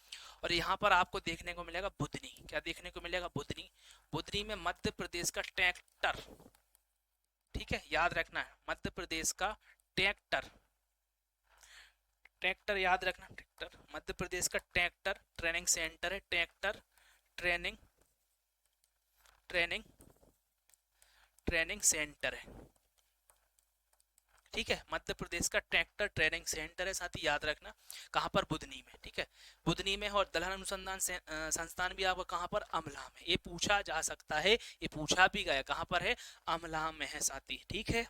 और यहाँ पर आपको देखने को मिलेगा बुधनी। क्या देखने को मिलेगा? बुधनी। बुधनी में मध्य प्रदेश का ट्रैक्टर, ठीक है, याद रखना है, मध्य प्रदेश का ट्रैक्टर, ट्रैक्टर याद रखना, ट्रैक्टर, मध्य प्रदेश का ट्रैक्टर ट्रेनिंग सेंटर है, ट्रैक्टर ट्रेनिंग सेंटर है। ठीक है, मध्य प्रदेश का ट्रैक्टर ट्रेनिंग सेंटर है साथी, याद रखना, कहां पर? बुधनी में। ठीक है, बुधनी में। और दलहन अनुसंधान संस्थान भी आपका कहां पर? अमला में। ये पूछा जा सकता है, ये पूछा भी गया, कहां पर है? अमला में है साथी। ठीक है,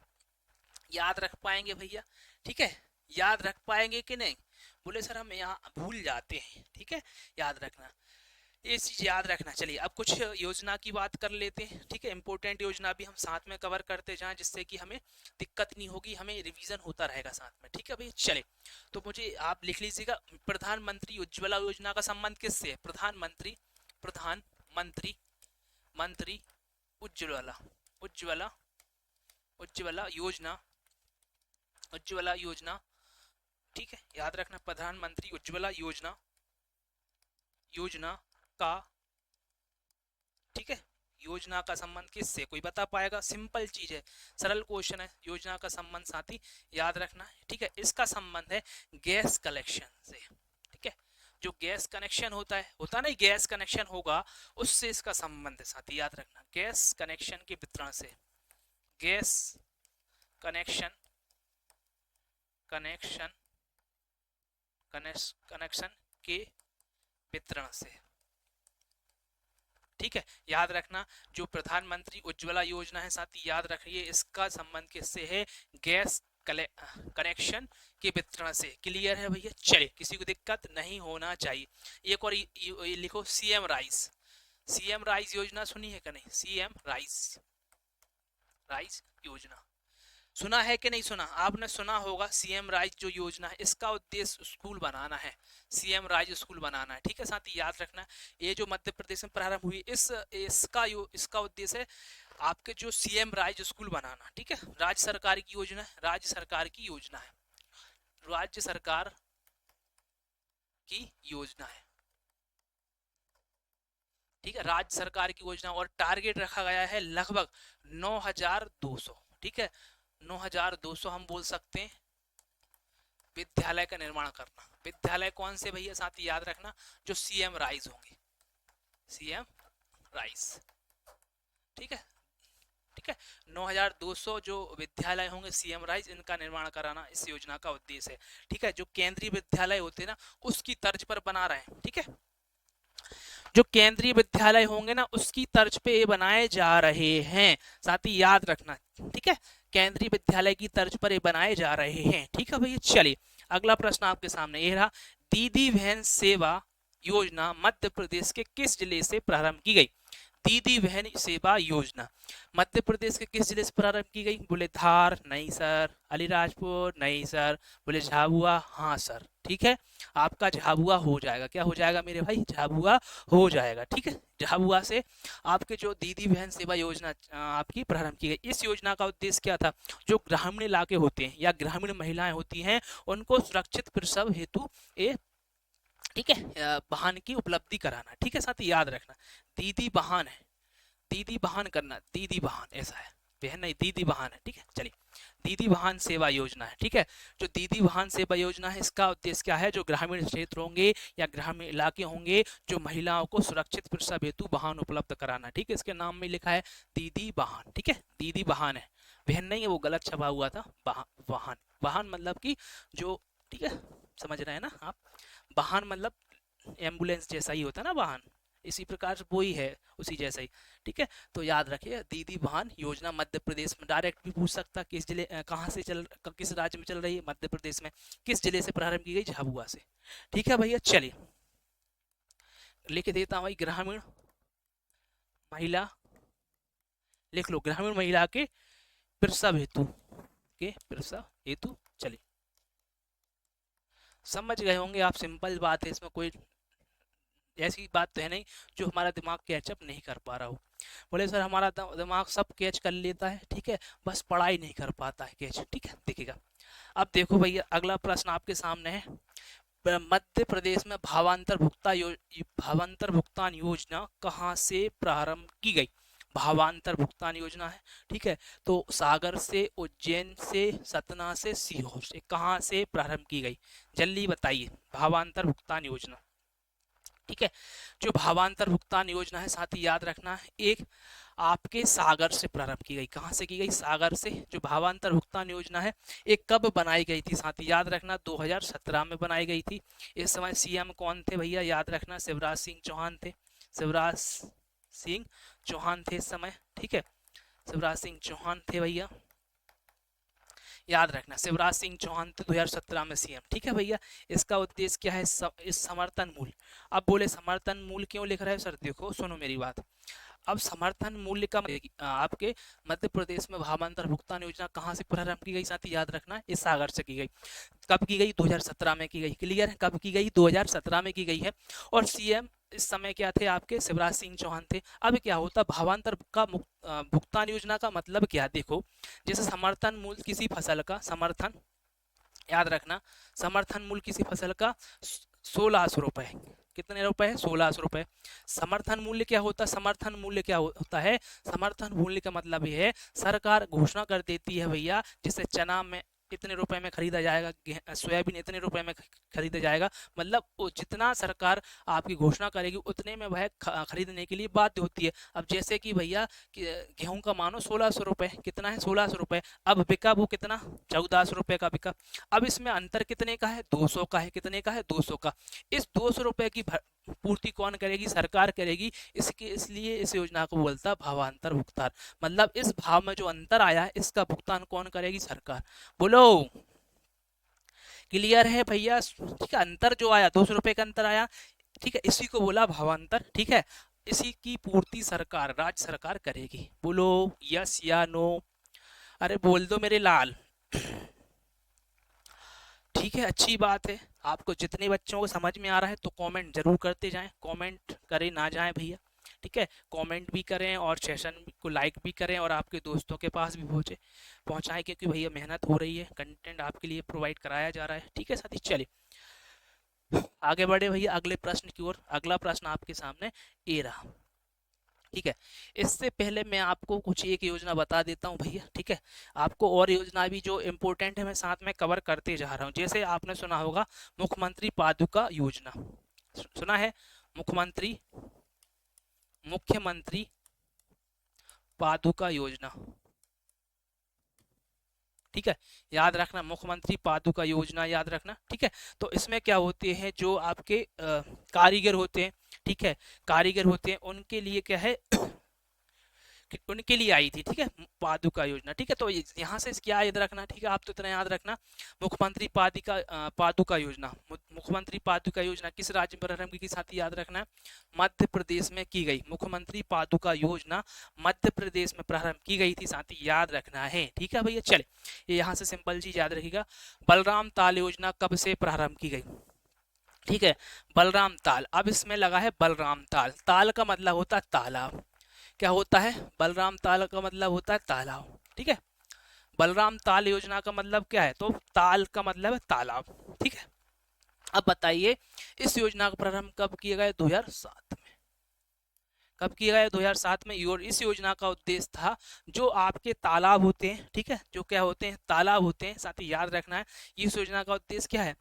याद रख पाएंगे भैया? ठीक है, याद रख पाएंगे कि नहीं? बोले सर हम यहाँ भूल जाते हैं। ठीक है, याद रखना, ये चीज याद रखना। चलिए अब कुछ योजना की बात कर लेते हैं। ठीक है, इंपॉर्टेंट योजना भी हम साथ में कवर करते जाएं, जिससे कि हमें दिक्कत नहीं होगी, हमें रिवीजन होता रहेगा साथ में। ठीक है भाई, चले तो मुझे आप लिख लीजिएगा, प्रधानमंत्री उज्ज्वला योजना का संबंध किससे है? प्रधानमंत्री उज्ज्वला योजना। ठीक है, याद रखना, प्रधानमंत्री उज्ज्वला योजना का, ठीक है, योजना का संबंध किससे? कोई बता पाएगा? सिंपल चीज है, सरल क्वेश्चन है। योजना का संबंध साथी याद रखना है। ठीक है, इसका संबंध है गैस कलेक्शन से। ठीक है, जो गैस कनेक्शन होता नहीं, गैस कनेक्शन होगा उससे इसका संबंध है साथी, याद रखना, गैस कनेक्शन के वितरण से, गैस कनेक्शन के वितरण से। ठीक है, याद रखना, जो प्रधानमंत्री उज्ज्वला योजना है साथी, याद रखिए, इसका संबंध किससे है? गैस कनेक्शन के वितरण से। क्लियर है भैया? चलिए, किसी को दिक्कत नहीं होना चाहिए। एक और लिखो, सीएम राइस योजना सुनी है क्या? नहीं, सीएम राइस योजना सुना है कि नहीं सुना? आपने सुना होगा सीएम राइज जो योजना है, इसका उद्देश्य स्कूल बनाना है, सीएम राइज स्कूल बनाना है। ठीक है, साथ ही याद रखना ये जो मध्य प्रदेश में प्रारंभ हुई इसका उद्देश्य है आपके जो सीएम राइज स्कूल बनाना। ठीक है, राज्य सरकार की योजना है, राज्य सरकार की योजना है, राज्य सरकार की योजना है। ठीक है, राज्य सरकार की योजना, और टारगेट रखा गया है लगभग 9200। ठीक है, 9200 हम बोल सकते हैं विद्यालय का निर्माण करना। विद्यालय कौन से भैया? साथ ही याद रखना जो सीएम राइज होंगे, सीएम राइज। ठीक है, ठीक है, 9200 जो विद्यालय होंगे सीएम राइज, इनका निर्माण कराना इस योजना का उद्देश्य है। ठीक है, जो केंद्रीय विद्यालय होते हैं ना उसकी तर्ज पर बना रहे हैं। ठीक है, जो केंद्रीय विद्यालय होंगे ना उसकी तर्ज पे ये बनाए जा रहे हैं, साथ ही याद रखना। ठीक है, केंद्रीय विद्यालय की तर्ज पर ये बनाए जा रहे हैं। ठीक है भैया, चलिए अगला प्रश्न आपके सामने ये रहा, दीदी बहन सेवा योजना मध्य प्रदेश के किस जिले से प्रारंभ की गई? दीदी बहन सेवा योजना मध्य प्रदेश के किस जिले से प्रारंभ की गई? बोले धार, नहीं सर। अलीराजपुर, नहीं सर। बोले झाबुआ, हाँ सर। ठीक है, आपका झाबुआ हो जाएगा। क्या हो जाएगा मेरे भाई? झाबुआ हो जाएगा। ठीक है, झाबुआ से आपके जो दीदी बहन सेवा योजना आपकी प्रारंभ की गई। इस योजना का उद्देश्य क्या था? जो ग्रामीण इलाके होते हैं या ग्रामीण महिलाएं होती हैं उनको सुरक्षित प्रसव हेतु ये ठीक है वाहन की उपलब्धि कराना। ठीक है, साथ ही याद रखना दीदी वाहन है, दीदी वाहन करना, दीदी वाहन ऐसा है, बहन नहीं, दीदी वाहन है। ठीक है, चलिए दीदी वाहन सेवा योजना है। ठीक है, जो दीदी वाहन सेवा योजना है इसका उद्देश्य क्या है? जो ग्रामीण क्षेत्र होंगे या ग्रामीण इलाके होंगे जो महिलाओं को सुरक्षित प्रसव हेतु वाहन उपलब्ध कराना। ठीक है, इसके नाम में लिखा है दीदी वाहन। ठीक है, दीदी वाहन है, बहन नहीं है, वो गलत छपा हुआ था। वाहन, वाहन मतलब कि जो, ठीक है समझ रहे हैं ना आप, वाहन मतलब एम्बुलेंस जैसा ही होता है ना वाहन, इसी प्रकार से वो ही है, उसी जैसा ही। ठीक है, तो याद रखिए दीदी वाहन योजना मध्य प्रदेश में, डायरेक्ट भी पूछ सकता किस जिले कहाँ से किस राज्य में चल रही है? मध्य प्रदेश में। किस जिले से प्रारंभ की गई? झाबुआ से। ठीक है भैया, चलिए लिख देता हूँ भाई, ग्रामीण महिला, लिख लो ग्रामीण महिला के प्रसव हेतु, के प्रसव हेतु। चलिए समझ गए होंगे आप, सिंपल बात है, इसमें कोई ऐसी बात तो है नहीं जो हमारा दिमाग कैचअप नहीं कर पा रहा हो। बोले सर हमारा दिमाग सब कैच कर लेता है, ठीक है, बस पढ़ाई नहीं कर पाता है कैच। ठीक है, देखिएगा अब देखो भैया अगला प्रश्न आपके सामने है, मध्य प्रदेश में भावांतर भुगतान योजना कहाँ से प्रारंभ की गई? भावांतर भुगतान योजना है। ठीक है, तो सागर से, उज्जैन से, सतना से, सीहोर से, कहाँ से प्रारंभ की गई? जल्दी बताइए, भावांतर भुगतान योजना। ठीक है, जो भावांतर भुगतान योजना है साथ ही याद रखना एक आपके सागर से प्रारंभ की गई। कहां से की गई? सागर से। जो भावांतर भुगतान योजना है एक कब बनाई गई थी? साथ ही याद रखना 2017 में बनाई गई थी। इस समय सीएम कौन थे भैया? याद रखना शिवराज सिंह चौहान थे, शिवराज सिंह चौहान थे इस समय। ठीक है, शिवराज सिंह चौहान थे भैया, याद रखना शिवराज सिंह चौहान 2017 में सीएम। ठीक है भैया, इसका उद्देश्य क्या है? इस समर्थन मूल्य। अब बोले समर्थन मूल्य क्यों लिख रहे हैं सर? देखो सुनो मेरी बात, अब समर्थन मूल्य का आपके मध्य प्रदेश में भावांतर भुगतान योजना कहाँ से प्रारंभ की गई? साथ ही याद रखना इस सागर से की गई। कब की गई? 2017 में की गई। क्लियर है? कब की गई? 2017 में की गई है। और सीएम इस समय क्या थे? आपके शिवराज सिंह चौहान थे। अब क्या होता भावांतर का भुगतान योजना का मतलब क्या? देखो जैसे समर्थन मूल्य किसी फसल का, समर्थन याद रखना समर्थन मूल्य किसी फसल का 1600 रुपए। कितने रुपए है? 1600 रुपए। समर्थन मूल्य क्या होता है? समर्थन मूल्य क्या होता है? समर्थन मूल्य का मतलब ये है सरकार घोषणा कर देती है भैया, जैसे चना में इतने रुपए में खरीदा जाएगा, सोयाबीन इतने रुपए में खरीदा जाएगा, मतलब जितना सरकार आपकी घोषणा करेगी उतने में वह खरीदने के लिए बाध्य होती है। अब जैसे कि भैया गेहूं का मानो 1600 रुपए, कितना है? 1600 रुपए। अब बिका वो कितना? 1400 रुपए का बिका। अब इसमें अंतर कितने का है? 200 का है। कितने का है? 200 का। इस 200 रुपए की पूर्ति कौन करेगी? सरकार करेगी। इसलिए इस योजना को बोलता भावांतर भुगतान, मतलब इस भाव में जो अंतर आया है इसका भुगतान कौन करेगी? सरकार। बोलो क्लियर है भैया? ठीक है, अंतर जो आया 200 रुपए का अंतर आया, ठीक है, इसी को बोला भावांतर। ठीक है, इसी की पूर्ति सरकार, राज्य सरकार करेगी। बोलो यस या नो? अरे बोल दो मेरे लाल। ठीक है, अच्छी बात है। आपको जितने बच्चों को समझ में आ रहा है तो कमेंट जरूर करते जाएं, कमेंट करें ना जाएं भैया। ठीक है, कमेंट भी करें और सेशन को लाइक भी करें और आपके दोस्तों के पास भी पहुंचाएं, क्योंकि भैया मेहनत हो रही है, कंटेंट आपके लिए प्रोवाइड कराया जा रहा है। ठीक है साथी, चलिए आगे बढ़े भैया अगले प्रश्न की ओर। अगला प्रश्न आपके सामने ये रहा। ठीक है, इससे पहले मैं आपको कुछ एक योजना बता देता हूँ भैया। ठीक है, आपको और योजना भी जो इम्पोर्टेंट है मैं साथ में कवर करते जा रहा हूँ। जैसे आपने सुना होगा मुख्यमंत्री पादुका योजना, सुना है? मुख्यमंत्री पादुका योजना। ठीक है, याद रखना, मुख्यमंत्री पादुका योजना याद रखना। ठीक है, तो इसमें क्या होते हैं, जो आपके कारीगर होते हैं, ठीक है, कारीगर होते हैं, उनके लिए क्या है उनके लिए आई थी। ठीक है, पादुका योजना। ठीक है, तो यहाँ से क्या याद रखना, ठीक है, आप तो इतना याद रखना, मुख्यमंत्री पादुका योजना, मुख्यमंत्री पादुका योजना किस राज्य में प्रारंभ की, साथ ही याद रखना मध्य प्रदेश में की गई। मुख्यमंत्री पादुका योजना मध्य प्रदेश में प्रारंभ की गई थी, साथ ही याद रखना है। ठीक है भैया, चले ये यहाँ से सिंपल चीज याद रखिएगा। बलराम ताल योजना कब से प्रारंभ की गई? ठीक है, बलराम ताल। अब इसमें लगा है बलराम ताल, ताल का मतलब होता है तालाब। क्या होता है? बलराम ताल का मतलब होता है तालाब। ठीक है, बलराम ताल योजना का मतलब क्या है? तो ताल का मतलब है तालाब। ठीक है, अब बताइए इस योजना का प्रारंभ कब किया गया? 2007 में। कब किया गया? 2007 में। और इस योजना का उद्देश्य था जो आपके तालाब होते हैं, ठीक है, जो क्या होते हैं? तालाब होते हैं, साथ ही याद रखना है इस योजना का उद्देश्य क्या है?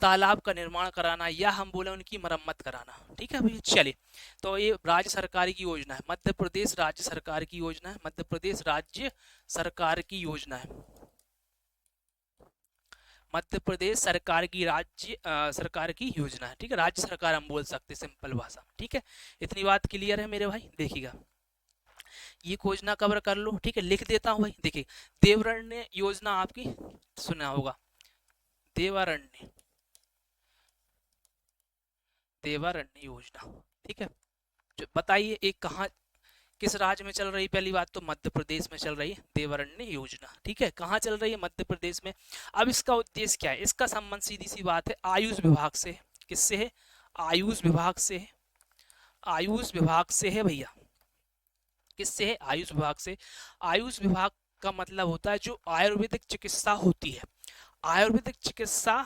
तालाब का निर्माण कराना, या हम बोले उनकी मरम्मत कराना। ठीक है भैया, चलिए तो ये राज्य सरकार की योजना है, मध्य प्रदेश राज्य सरकार की योजना है, मध्य प्रदेश राज्य सरकार की योजना है, मध्य प्रदेश सरकार की सरकार की योजना है। ठीक है, राज्य सरकार हम बोल सकते सिंपल भाषा। ठीक है, इतनी बात क्लियर है मेरे भाई? देखिएगा ये योजना कवर कर लो। ठीक है, लिख देता हूँ भाई। देखिए देवरण्य योजना आपकी सुना होगा, देवारण्य देवारण्य योजना। ठीक है, जो बताइए एक कहाँ किस राज्य में चल रही? पहली बात तो मध्य प्रदेश में चल रही है देवारण्य योजना। ठीक है, कहाँ चल रही है? मध्य प्रदेश में। अब इसका उद्देश्य क्या है? इसका संबंध सीधी सी बात है आयुष विभाग से। किससे है? आयुष विभाग से है, आयुष विभाग से है भैया। किससे है? आयुष विभाग से। आयुष विभाग का मतलब होता है जो आयुर्वेदिक चिकित्सा होती है, आयुर्वेदिक चिकित्सा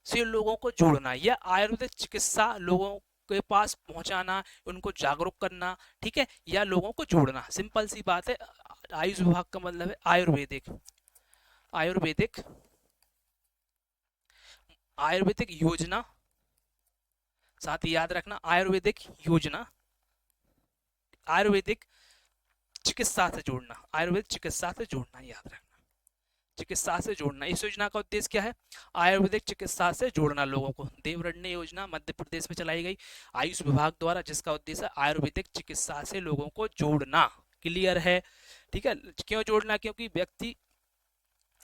से लोगों को जोड़ना, या आयुर्वेदिक चिकित्सा लोगों के पास पहुंचाना, उनको जागरूक करना। ठीक है, या लोगों को जोड़ना, सिंपल सी बात है। आयुष विभाग का मतलब है आयुर्वेदिक, आयुर्वेदिक आयुर्वेदिक योजना, साथ ही याद रखना आयुर्वेदिक योजना, आयुर्वेदिक चिकित्सा से जोड़ना, आयुर्वेदिक चिकित्सा से जोड़ना, याद रखना चिकित्सा से जोड़ना। इस योजना का उद्देश्य क्या है? आयुर्वेदिक चिकित्सा से जोड़ना लोगों को। देवरण्य योजना मध्य प्रदेश में चलाई गई आयुष विभाग द्वारा, जिसका उद्देश्य आयुर्वेदिक चिकित्सा से लोगों को जोड़ना। क्लियर है? ठीक है, क्यों जोड़ना? क्योंकि व्यक्ति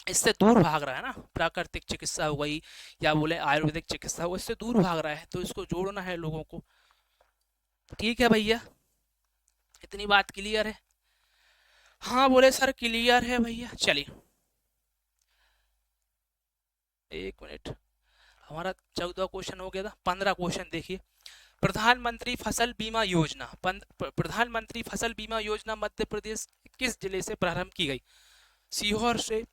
इससे दूर भाग रहा है ना, प्राकृतिक चिकित्सा हो गई या बोले आयुर्वेदिक चिकित्सा हो, इससे दूर भाग रहा है, तो इसको जोड़ना है लोगों को। ठीक है भैया, इतनी बात क्लियर है? हाँ बोले सर क्लियर है भैया। चलिए एक मिनट, हमारा 14 क्वेश्चन हो गया था, 15 क्वेश्चन देखिए। प्रधानमंत्री फसल बीमा योजना, प्रधानमंत्री फसल बीमा योजना मध्य प्रदेश किस जिले से प्रारंभ की गई? सीहोर से,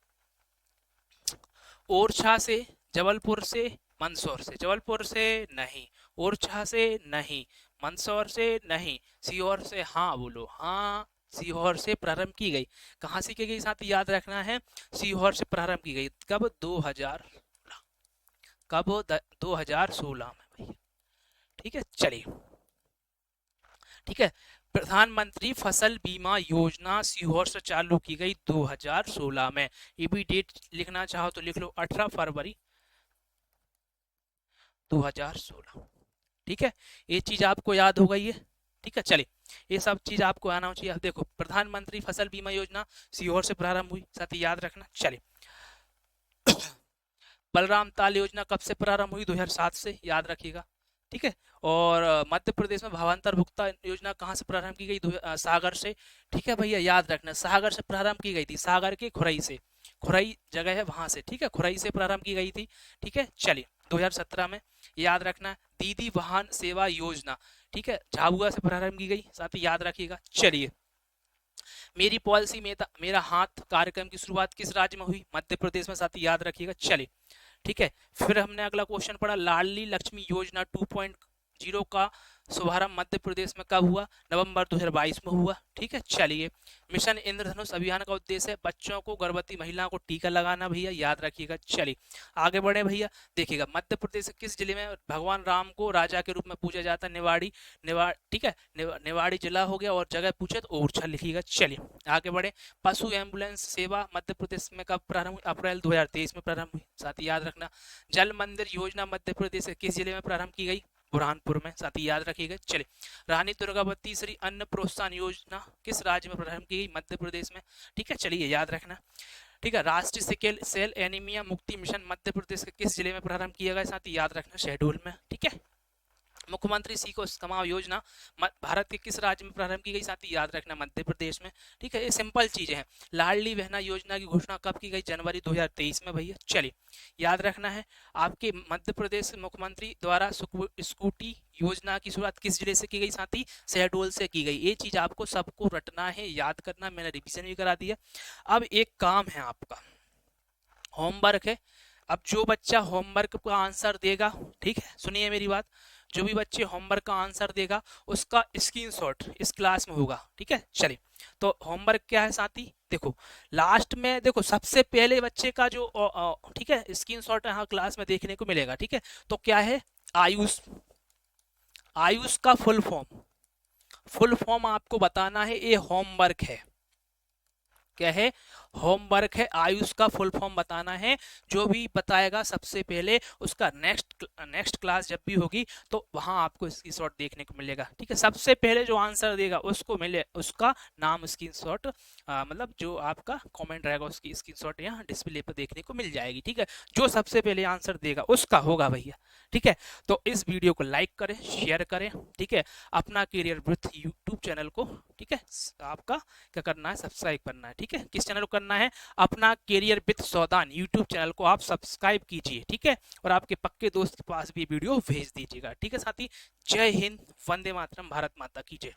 ओरछा से, जबलपुर से, मंदसौर से? जबलपुर से नहीं, ओरछा से नहीं, मंदसौर से नहीं, सीहोर से हाँ बोलो। हाँ, सीहोर से प्रारंभ की गई। कहाँ से की गई? साथ ही याद रखना है सीहोर से प्रारंभ की गई। कब? 2016 में भैया। ठीक है, चलिए ठीक है, प्रधानमंत्री फसल बीमा योजना सीहोर से चालू की गई 2016 में। ये भी डेट लिखना चाहो तो लिख लो, 18 फरवरी 2016। ठीक है, ये चीज आपको याद हो गई है? ठीक है, चलिए ये सब चीज आपको आना चाहिए। देखो प्रधानमंत्री फसल बीमा योजना सीहोर से प्रारंभ हुई, साथ ही याद रखना। चलिए बलराम ताल योजना कब से प्रारंभ हुई? 2007 से, याद रखिएगा। ठीक है। और मध्य प्रदेश में भावांतर भुगतान योजना कहाँ से प्रारंभ की गई? सागर से। ठीक है भैया, याद रखना, सागर से प्रारंभ की गई थी, सागर के खुरई से, खुरई जगह है वहां से, ठीक है, खुरई से प्रारंभ की गई थी। ठीक है, चलिए 2017 में। याद रखना दीदी वाहन सेवा योजना, ठीक है, झाबुआ से प्रारंभ की गई, साथ ही याद रखिएगा। चलिए, मेरी पॉलिसी में मेरा हाथ कार्यक्रम की शुरुआत किस राज्य में हुई? मध्य प्रदेश में, साथ ही याद रखिएगा। चलिए, ठीक है, फिर हमने अगला क्वेश्चन पढ़ा, लाडली लक्ष्मी योजना 2.0 का शुभारंभ मध्य प्रदेश में कब हुआ? नवंबर 2022 में हुआ। ठीक है, चलिए, मिशन इंद्रधनुष अभियान का उद्देश्य है बच्चों को, गर्भवती महिलाओं को टीका लगाना, भैया याद रखिएगा। चलिए आगे बढ़े भैया, देखिएगा मध्य प्रदेश के किस जिले में भगवान राम को राजा के रूप में पूजा जाता है? ठीक है, निवाड़ी जिला हो गया, और जगह पूछे तो ओरछा लिखिएगा। चलिए आगे बढ़े, पशु एम्बुलेंस सेवा मध्य प्रदेश में कब प्रारंभ हुई? अप्रैल 2023 में प्रारंभ हुई, साथ ही याद रखना। जल मंदिर योजना मध्य प्रदेश के किस जिले में प्रारंभ की गई? बुरहानपुर में, साथ ही याद रखिएगा। चलिए, रानी दुर्गावती श्री अन्न प्रोत्साहन योजना किस राज्य में प्रारंभ की गई? मध्य प्रदेश में। ठीक है, चलिए याद रखना। ठीक है, राष्ट्रीय सिकल सेल एनीमिया मुक्ति मिशन मध्य प्रदेश के किस जिले में प्रारंभ किया गया? साथ ही याद रखना, शहडोल में। ठीक है, मुख्यमंत्री सीखो कमाओ योजना भारत के किस राज्य में प्रारंभ की गई? साथ ही याद रखना, मध्य प्रदेश में। ठीक है, ये सिंपल चीजें हैं। लाडली बहना योजना की घोषणा कब की गई? जनवरी 2023 में भैया। चलिए याद रखना है, आपके मध्य प्रदेश मुख्यमंत्री द्वारा स्कूटी योजना की शुरुआत किस जिले से की गई? साथ ही शहडोल से की गई। ये चीज आपको सबको रटना है, याद करना, मैंने रिविजन भी करा दिया। अब एक काम है आपका, होमवर्क है। अब जो बच्चा होमवर्क का आंसर देगा, ठीक है, सुनिए मेरी बात, जो भी बच्चे होमवर्क का आंसर देगा उसका स्क्रीनशॉट इस क्लास में होगा। ठीक है, चलिए, तो होमवर्क क्या है साथी? देखो लास्ट में, देखो सबसे पहले बच्चे का जो ठीक है स्क्रीनशॉट यहाँ क्लास में देखने को मिलेगा। ठीक है, तो क्या है? आयुष, आयुष का फुल फॉर्म आपको बताना है, ये होमवर्क है। क्या है? होमवर्क है, आयुष का फुल फॉर्म बताना है। जो भी बताएगा सबसे पहले, उसका नेक्स्ट क्लास जब भी होगी तो वहां आपको स्क्रीनशॉट देखने को मिलेगा। ठीक है, सबसे पहले जो आंसर देगा उसको मिले, उसका नाम स्क्रीनशॉट, मतलब जो आपका कमेंट रहेगा उसकी स्क्रीनशॉट यहाँ डिस्प्ले पर देखने को मिल जाएगी। ठीक है, जो सबसे पहले आंसर देगा उसका होगा भैया। ठीक है, तो इस वीडियो को लाइक करें, शेयर करें। ठीक है, अपना करियर विथ यूट्यूब चैनल को, ठीक है, आपका क्या करना है? सब्सक्राइब करना है। ठीक है, किस चैनल को करना है? अपना career with Saudan YouTube channel को आप सब्सक्राइब कीजिए। ठीक है, और आपके पक्के दोस्त के पास भी वीडियो भेज दीजिएगा। ठीक है साथी, जय हिंद, वंदे मातरम, भारत माता की जय।